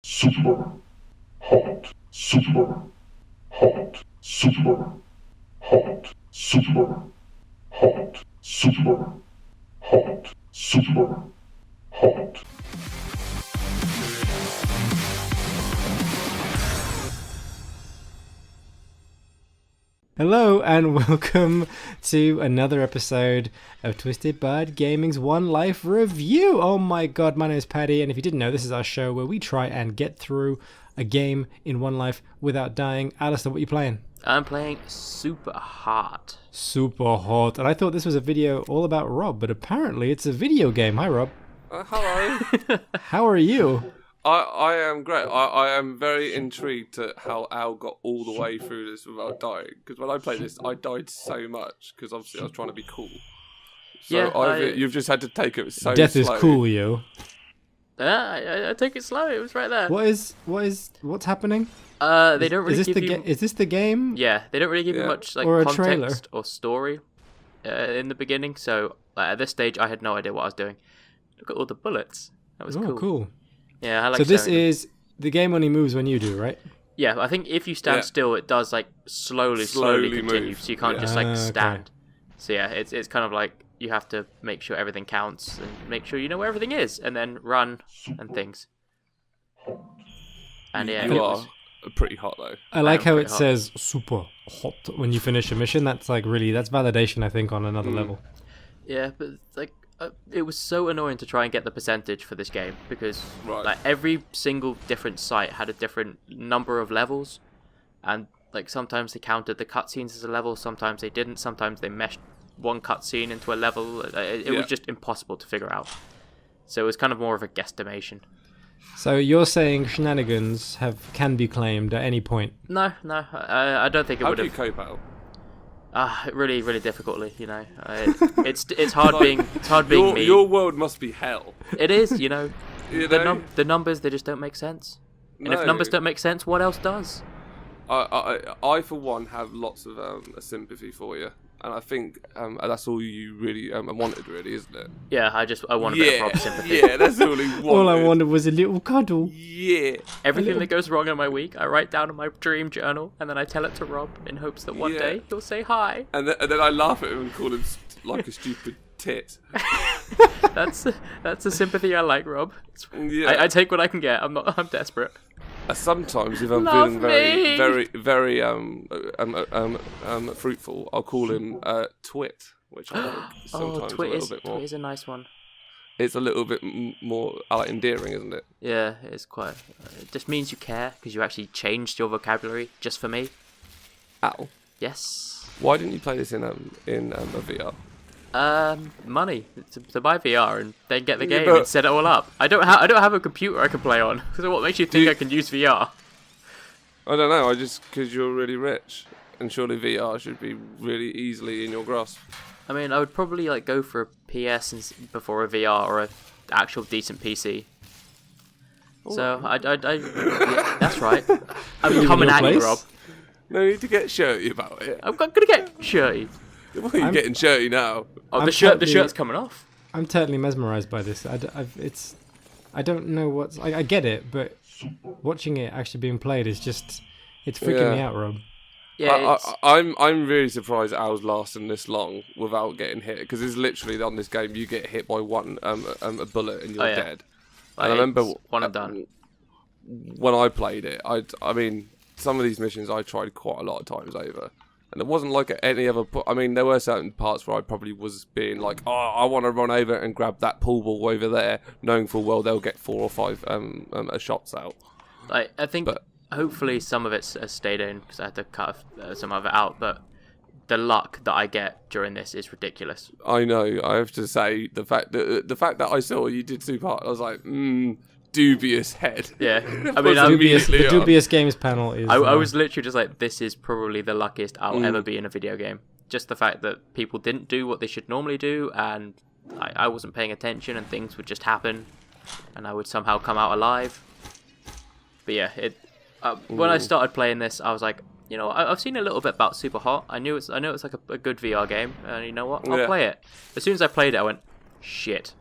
Super hot, super hot, super hot, super hot, super hot, super hot. Hello and welcome to another episode of Twisted Bard Gaming's One Life Review. Oh my god, my name is Paddy, and if you didn't know, this is our show where we try and get through a game in one life without dying. Alistair, what are you playing? I'm playing Superhot. Superhot. And I thought this was a video all about Rob, but apparently it's a video game. Hi, Rob. Hello. How are you? I am great. I am very intrigued at how Al got all the way through this without dying. Because when I played this, I died so much. Because obviously I was trying to be cool. So Yeah, you've just had to take it so Death slow. is cool, yo. I take it slow. It was right there. What's happening? They don't really Is this give you. Is this the game? Yeah, they don't really give you much like Or a context trailer. or story in the beginning. So at this stage, I had no idea what I was doing. Look at all the bullets. That was Oh, cool. Yeah, I like. So this showing them. is the game only moves when you do, right? Yeah, I think if you stand still, it does like slowly continue. move. So you can't Yeah. just like Okay. stand. So yeah, it's kind of like you have to make sure everything counts and make sure you know where everything is, and then run and things. And yeah, You it are was- pretty hot though. I like how it pretty hot. says super hot when you finish a mission. That's like that's validation, I think, on another level. Yeah, but like it was so annoying to try and get the percentage for this game because Right. like every single different site had a different number of levels, and like sometimes they counted the cutscenes as a level, sometimes they didn't, sometimes they meshed one cutscene into a level. It was just impossible to figure out. So it was kind of more of a guesstimation. So you're saying shenanigans can be claimed at any point? No, I don't think it How would do you have. cope, Al? Really, really difficultly, you know. It's hard being me. Your world must be hell. It is, you know. You The, know? the numbers, they just don't make sense. And if No. numbers don't make sense, what else does? I for one have lots of sympathy for you, and I think that's all you really wanted, really, isn't it? Yeah, I want a bit of Rob's sympathy. Yeah, that's all he wanted. All I wanted was a little cuddle. Yeah, Everything that goes wrong in my week, I write down in my dream journal, and then I tell it to Rob in hopes that one Yeah. day he'll say hi. and then I laugh at him and call him like a stupid tit. That's the sympathy I like, Rob. Yeah. I take what I can get. I'm desperate. Sometimes if I'm Love feeling me. very fruitful, I'll call him Twit, which I think is sometimes Twit a little bit more. Twit is a nice one. It's a little bit more endearing, isn't it? Yeah, it's quite. It just means you care because you actually changed your vocabulary just for me. Al, Yes. why didn't you play this in a VR? Money to buy VR and then get the Yeah, game but- and set it all up. I don't have a computer I can play on. So what makes you think I can use VR? I don't know. Because you're really rich, and surely VR should be really easily in your grasp. I mean, I would probably like go for a PS before a VR or a actual decent PC. So yeah, that's right. I'm in coming your at you, place? Rob. No need to get shirty about it. I'm gonna get shirty. Well, you're getting shirty now. Oh, I'm the totally- shirt's coming off. I'm totally mesmerized by this. I don't know what's. I get it, but watching it actually being played is just. It's freaking me out, Rob. Yeah, I'm really surprised Al's lasting this long without getting hit, because it's literally on this game you get hit by one a bullet and you're Oh, yeah. dead. like, And I remember it's one and done. when I played it, I mean some of these missions I tried quite a lot of times over, and it wasn't like at any other. I mean, there were certain parts where I probably was being like, oh, I want to run over and grab that pool ball over there, knowing full well they'll get 4 or 5 shots out. Like, I think But- hopefully some of it's has stayed in because I had to cut some of it out. But the luck that I get during this is ridiculous. I know. I have to say the fact that I saw you did Superhot, I was like, dubious head. Yeah, I Was mean, immediately The on. dubious games panel is. I was literally just like, this is probably the luckiest I'll ever be in a video game. Just the fact that people didn't do what they should normally do, and I wasn't paying attention, and things would just happen, and I would somehow come out alive. But yeah, when I started playing this, I was like, you know, I've seen a little bit about Superhot. I know it's like a good VR game, and you know what? I'll play it. As soon as I played it, I went, shit.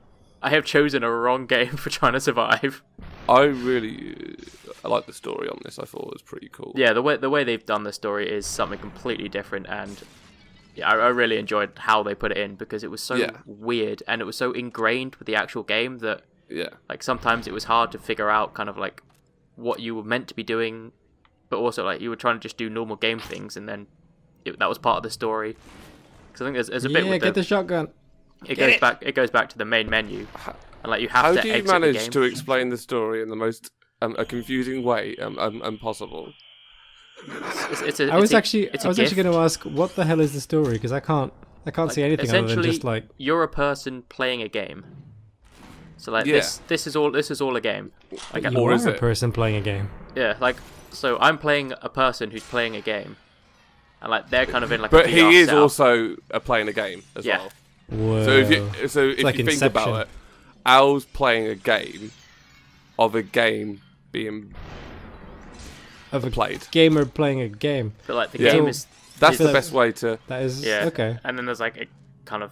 I have chosen a wrong game for trying to survive. I really I like the story on this. I thought it was pretty cool. Yeah, the way they've done the story is something completely different, and yeah, I really enjoyed how they put it in because it was so weird and it was so ingrained with the actual game that like sometimes it was hard to figure out kind of like what you were meant to be doing, but also like you were trying to just do normal game things, and then that was part of the story. Because I think there's a bit with get the shotgun. It goes back to the main menu, and like you have How to do you exit the manage game. to explain the story in the most a confusing way possible? I was actually going to ask, what the hell is the story? Because I can't see anything other than just like you're a person playing a game. So like this is all a game. Like, you are a person playing a game. Yeah, like so I'm playing a person who's playing a game, and like they're kind of in like. But a VR he is setup. also playing a game as well. Whoa. So if you like think Inception. about it, Al's playing a game of a game being of a played. Gamer playing a game. But like the game is. That's the best way to. That is okay. And then there's like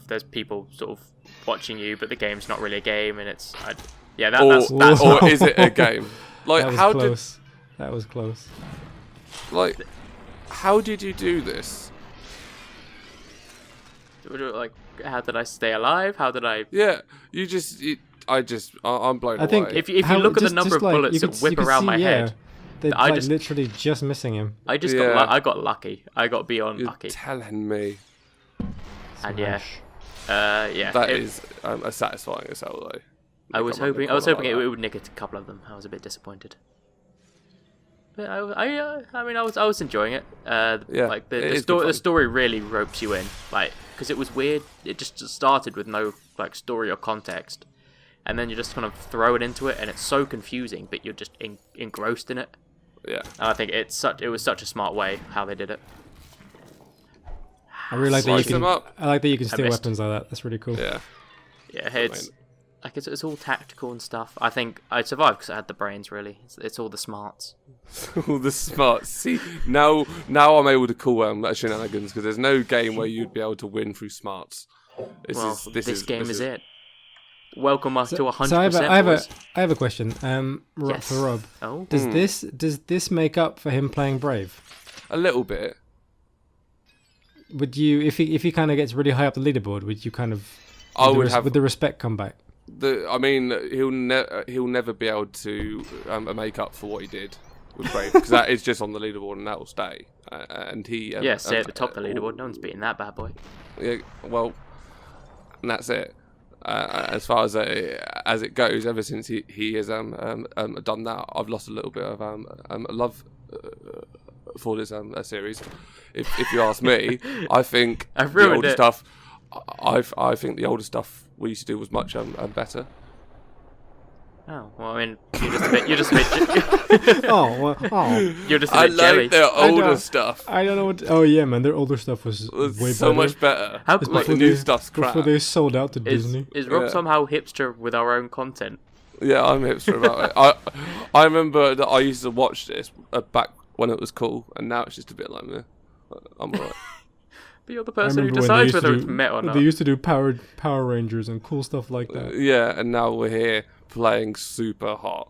there's people sort of watching you, but the game's not really a game, and it's that's or is it a game? Like that was how close. That was close. Like, how did you do this? Like, how did I stay alive? How did I? Yeah, I'm blown away. I think if you look at the number of bullets that whip around my head, I just literally just missing him. I just got lucky. I got beyond You're lucky. telling me. And that is a satisfying as hell though. I was hoping it would nick a couple of them. I was a bit disappointed. But I mean, I was enjoying it. Like the story really ropes you in, like because it was weird. It just started with no like story or context, and then you just kind of throw it into it, and it's so confusing, but you're just engrossed in it. Yeah, and I think it was such a smart way how they did it. I really like that you can. I like that you can steal missed. weapons like that. That's really cool. Yeah, it's like it's all tactical and stuff. I think I survived because I had the brains. Really, it's all the smarts. All the smarts. See, now I'm able to call shenanigans because there's no game where you'd be able to win through smarts. This game is it. Welcome to 100%. So I have a question. For Rob. Oh. Does this make up for him playing Brave? A little bit. Would you, if he kind of gets really high up the leaderboard, would you kind of? Would the respect come back? I mean, he'll never be able to make up for what he did with Brave because that is just on the leaderboard and that will stay. And he stay at the top of the leaderboard. No one's beating that bad boy. Yeah, well, and that's it. As far as it goes, ever since he has done that, I've lost a little bit of love for this series. If you ask me, I think the older stuff. I think the older stuff we used to do was much better. Oh well, I mean, you're just a bit. You're just a bit jelly. I like the older stuff. I don't know what. Oh yeah, man, their older stuff was way so better. much better. How like the new stuff's crap. Before they sold out to Disney. Is Rob somehow hipster with our own content? Yeah, I'm hipster about it. I remember that I used to watch this back when it was cool, and now it's just a bit like me. I'm alright. But you're the person who decides whether it's met or not. They used to do Power Rangers and cool stuff like that. Yeah, and now we're here playing Superhot.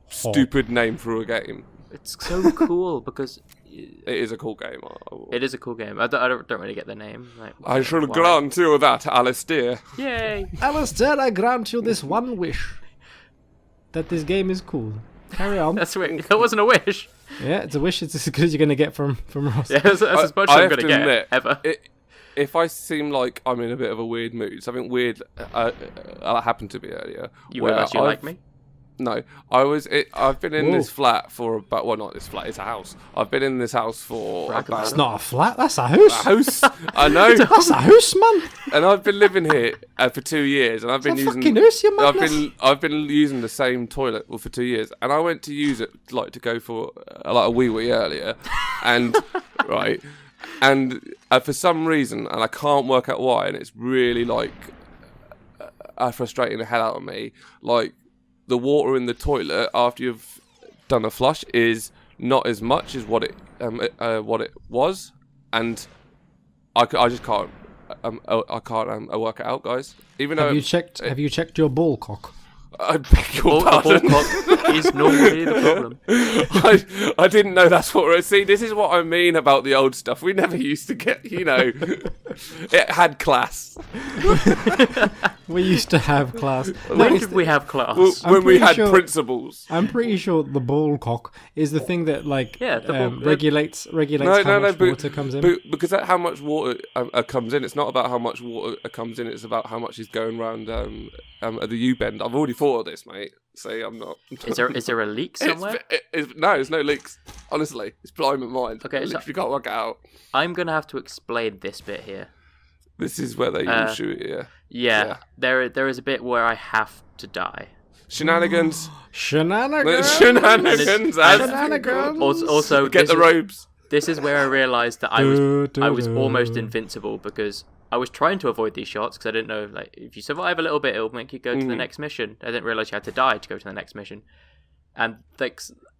Stupid name for a game. It's so cool because it is a cool game. It is a cool game. I don't really get the name. Like, I shall grant you that, Alistair. Yay! Alistair, I grant you this one wish. That this game is cool. Carry on. That's weird. That wasn't a wish. Yeah, it's a wish. It's as good as you're going to get from Ross. Yeah, that's as much as I'm going to get, ever. If I seem like I'm in a bit of a weird mood, something weird happened to me earlier. You realised you like me? No, I've been in this flat for about, well, not this flat, it's a house. I've been in this house for about... It's not a flat, that's a house. A house? I know. That's a house, man. And I've been living here for 2 years, and I've been using... House, you madness. I've been using the same toilet for 2 years, and I went to use it, like, to go for a wee earlier, and right, and for some reason, and I can't work out why, and it's really like frustrating the hell out of me, like. The water in the toilet after you've done a flush is not as much as what it was, and I just can't work it out, guys. Even have you checked your ball cock? I beg your A pardon. ballcock is normally the problem. I didn't know that's what we're... See, this is what I mean about the old stuff. We never used to get, it had class. We used to have class. When did we have class? When we pretty had sure- principles. I'm pretty sure the ball cock is the thing that regulates No, how much water comes in. Because that's how much water comes in. It's not about how much water comes in. It's about how much is going around at the U-bend. I've already thought of this, mate. See, I'm not... Is there a leak somewhere? No, there's no leaks. Honestly, it's blowing my mind. Okay, I so- literally can't work it out. I'm going to have to explain this bit here. This is where they all shoot it, Yeah, there is a bit where I have to die. Shenanigans. Shenanigans. Shenanigans. Also, Get the robes. This is where I realised that I was almost invincible because I was trying to avoid these shots because I didn't know, like, if you survive a little bit, it'll make you go to the next mission. I didn't realise you had to die to go to the next mission. And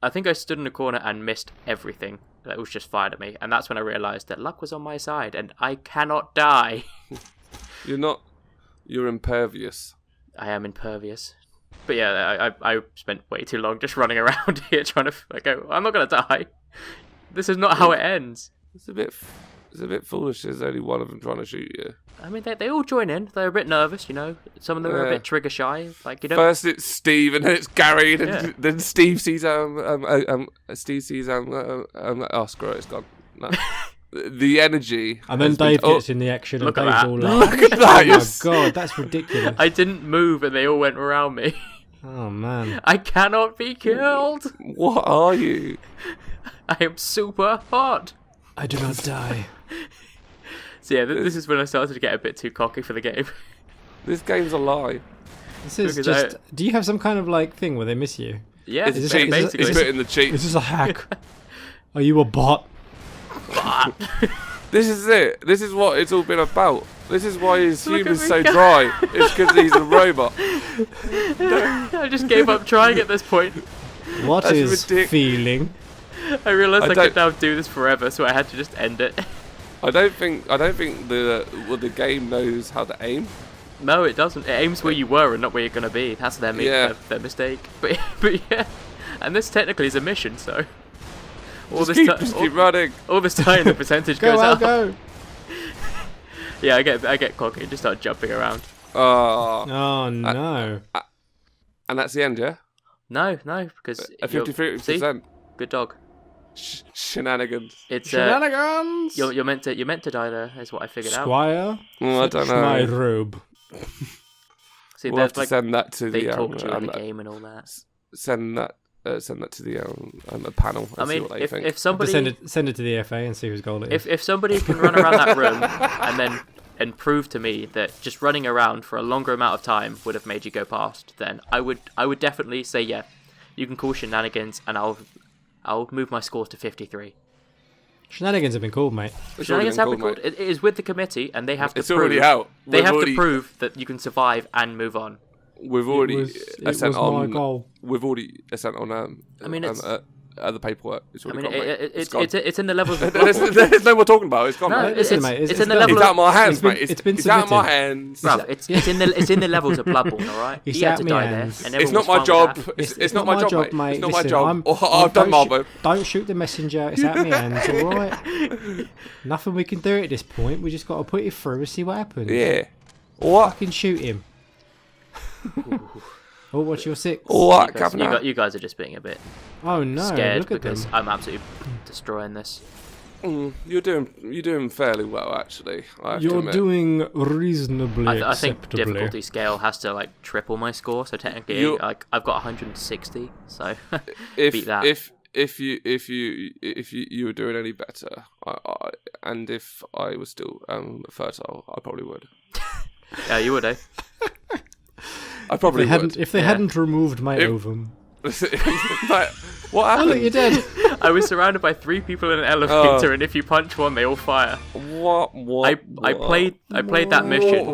I think I stood in a corner and missed everything that was just fired at me. And that's when I realised that luck was on my side and I cannot die. You're impervious. I am impervious. But yeah, I spent way too long just running around here trying to go, I'm not going to die. This is not how it ends. It's a bit foolish. There's only one of them trying to shoot you. I mean, they all join in. They're a bit nervous, Some of them are a bit trigger shy. Like, First it's Steve, and then it's Gary, and Yeah. then Steve sees oh screw it, it's gone. No. The energy, And then has been- Dave gets in the action Look and at Dave's that. all Look like, at that! oh You're my god, that's ridiculous. I didn't move and they all went around me. Oh man. I cannot be killed. What are you? I am super hot. I do not die. So yeah, this is when I started to get a bit too cocky for the game. This game's a lie. This is Because just. Do you have some kind of like thing where they miss you? Yeah, It's this- cheat. basically. It's put in the cheat. Is this a hack? Are you a bot? This is it. This is what it's all been about. This is why his Look at humor's me so go. dry. It's because he's a robot. I just gave up trying at this point. What That's is ridic- feeling? I realised I could don't- now do this forever, so I had to just end it. I don't think the game knows how to aim. No, it doesn't. It aims where you were and not where you're going to be. That's their mistake. But yeah, and this technically is a mission, so Just keep running. all this time the percentage Go goes out, up. go! Yeah, I get cocky and just start jumping around. Oh no. And that's the end, yeah? No, because A you're- 53%. see? Good dog. Shenanigans. It's Shenanigans! you're meant to die there. Is what I figured out. Squire, I don't my know. robe. See, We'll have there's to like send that to they the talk to you in the game and all that. send that to the panel. And I see mean, what they think. if somebody Send it to the FA and see whose goal it is. if somebody can run around that room and prove to me that just running around for a longer amount of time would have made you go past, then I would definitely say yeah. You can call shenanigans, and I'll move my score to 53. Shenanigans have been called, mate. It's already Shenanigans have been been called, called. It is with the committee, and they have to. It's prove, already out. They We've have already- to prove that you can survive and move on. We've already It sent was on. my goal. We've already sent on. I mean, it's- the paperwork. It's I already mean, gone, mate. it's in the levels of. there's no more talking about it. It's gone. No, mate. it's Listen, mate, in it's the done. level It's out of my hands, It's been- mate. it's been It's out of my submitted. hands. Bruv, it's in the levels of Bloodborne, all right. It's He had out to my die there, hands. and It's everyone not was my fine with job. that. It's not my job, mate. It's not my Listen, job. I'm- I've done don't Marbo. Don't shoot the messenger. It's out my hands, all right. Nothing we can do at this point. We just got to put it through and see what happens. Yeah. What? Fucking shoot him. Oh, what's your six? What, Because Governor? you guys are just being a bit Oh no! scared Look at them. because I'm absolutely destroying this. You're doing fairly well, actually. I have to You're admit. doing reasonably I think acceptably. difficulty scale has to like triple my score, so technically You- like I've got 160, so if beat that. if you were doing any better, and if I was still fertile, I probably would. Yeah, you would, eh? I probably If they Yeah. hadn't removed my If- ovum. would. Like, what Oh look, you're happened? dead. I was surrounded by 3 people in an elevator, and if you punch one, they all fire. What? I played that mission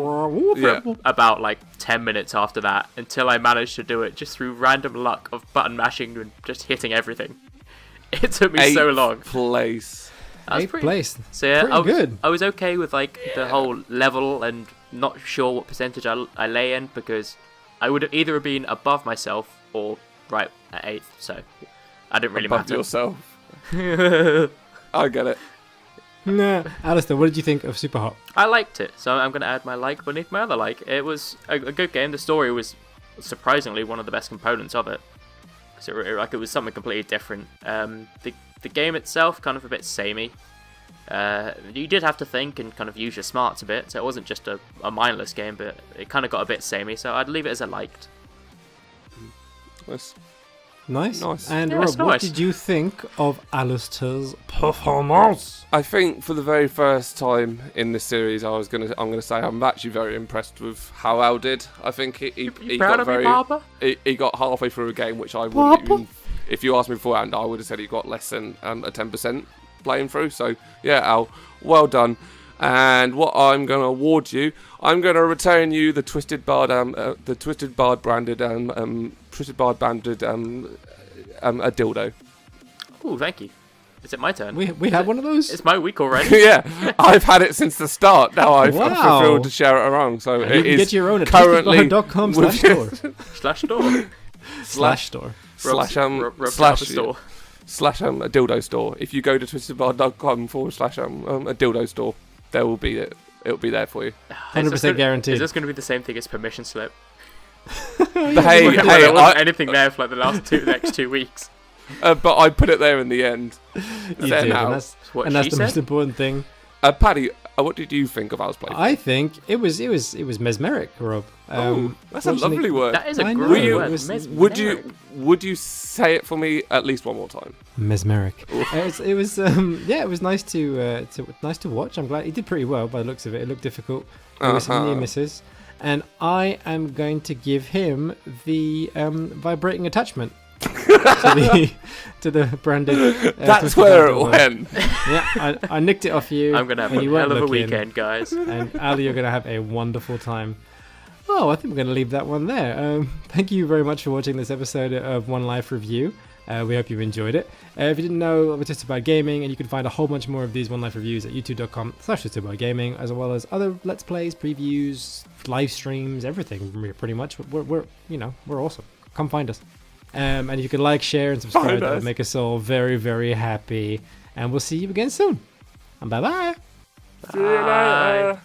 Yeah. about like 10 minutes after that until I managed to do it just through random luck of button mashing and just hitting everything. It took me so long. Place. That was Eighth place. So yeah, Pretty good. I was okay with like the whole level and not sure what percentage I lay in because I would have either been above myself or right at 8th, so I didn't really Above matter. yourself. I get it. Nah. Alistair, what did you think of Superhot? I liked it, so I'm going to add my like beneath my other like. It was a good game. The story was surprisingly one of the best components of it. So it was something completely different. The game itself, kind of a bit samey. You did have to think and kind of use your smarts a bit, so it wasn't just a mindless game, but it kind of got a bit samey, so I'd leave it as a liked. Nice. And Yeah, Rob, it's what nice. did you think of Alistair's performance? I think for the very first time in this series, I'm gonna say I'm actually very impressed with how Al did. I think he proud got of me, Papa? he got halfway through a game, which I wouldn't even. If you asked me beforehand, I would have said he got less than a 10% playing through. So yeah, Al, well done. And what I'm going to award you, I'm going to return you the Twisted Bard branded a dildo. Ooh, thank you. Is it my turn? We had one of those? It's my week already. Yeah, I've had it since the start. Now I'm Wow. thrilled to share it around. So You it can is get your own at currently twistedbard.com/store. /store. /store. slash a dildo store. If you go to twistedbard.com /a dildo store, there will be it. It'll be there for you. 100% guaranteed. Is this going to be the same thing as permission slip? Hey, There wasn't anything there for like the next 2 weeks. but I put it there in the end. You There did, now. and that's What the she most said? important thing. Paddy, what did you think of Al's play? I think it was mesmeric, Rob. That's a lovely word. That is a I know, great it word. was- Mesmeric. Would you say it for me at least one more time? Mesmeric. It was it was nice to watch. I'm glad he did pretty well by the looks of it. It looked difficult. There were some near misses, and I am going to give him the vibrating attachment to the branded. That's Twisted where it Bard. went. Yeah, I nicked it off you. I'm going to have when a you weren't hell of a looking. weekend, guys. And Ali, you're going to have a wonderful time. Oh, I think we're going to leave that one there. Thank you very much for watching this episode of One Life Review. We hope you enjoyed it. If you didn't know, we're just about gaming, and you can find a whole bunch more of these One Life reviews at youtube.com/gaming, as well as other Let's Plays, previews, live streams, everything. Pretty much, we're awesome. Come find us. And if you can like, share, and subscribe, that would make us all very, very happy. And we'll see you again soon. And bye bye. See you later.